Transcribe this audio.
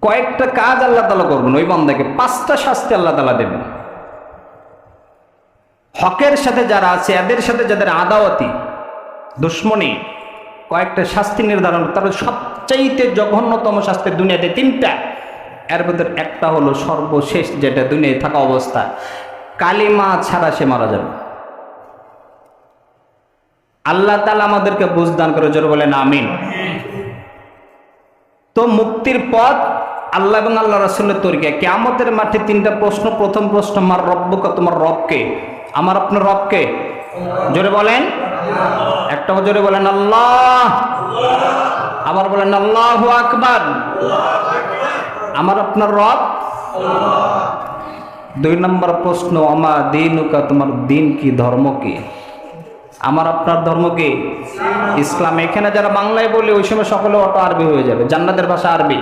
কয়েকটা কাজ আল্লাহ তাআলা করবেন, ওই বান্দাকে 5টা শাস্তি আল্লাহ তাআলা দেবেন। হকের সাথে যারা আছে, এদের সাথে যাদের আদাওয়াতি দুশ্মনী, কয়েকটা শাস্তি নির্ধারণ। তার সবচাইতে জঘন্যতম শাস্তি দুনিয়াতে 3টা, এর ভিতর একটা হলো সর্বশেষ, যেটা দুনিয়ায় থাকা অবস্থা, কালিমা ছাড়া সে মারা যাবে। আল্লাহ তাআলা আমাদেরকে বুঝদান করে, জোরে বলেন আমিন। তো মুক্তির পথ আল্লাহ এবং আল্লাহ রাসূলের তরিকা। কিয়ামতের মাঠে 3টা প্রশ্ন। প্রথম প্রশ্ন, আমার রব্বুকা, তোমার রবকে। আমার আপনার রবকে? জোরে বলেন, একটা জোরে বলেন আল্লাহ, আবার বলেন আল্লাহু আকবার। আমার আপনার রব। 2 নম্বর প্রশ্ন, আমা দীনুকা, তোমার দিন কি, ধর্ম কি? আমার আপনার ধর্ম কি? ইসলাম। এখানে যারা বাংলায় বলে ওই সময় সকলে অটো আরবি হয়ে যাবে, জান্নাতের ভাষা আরবি।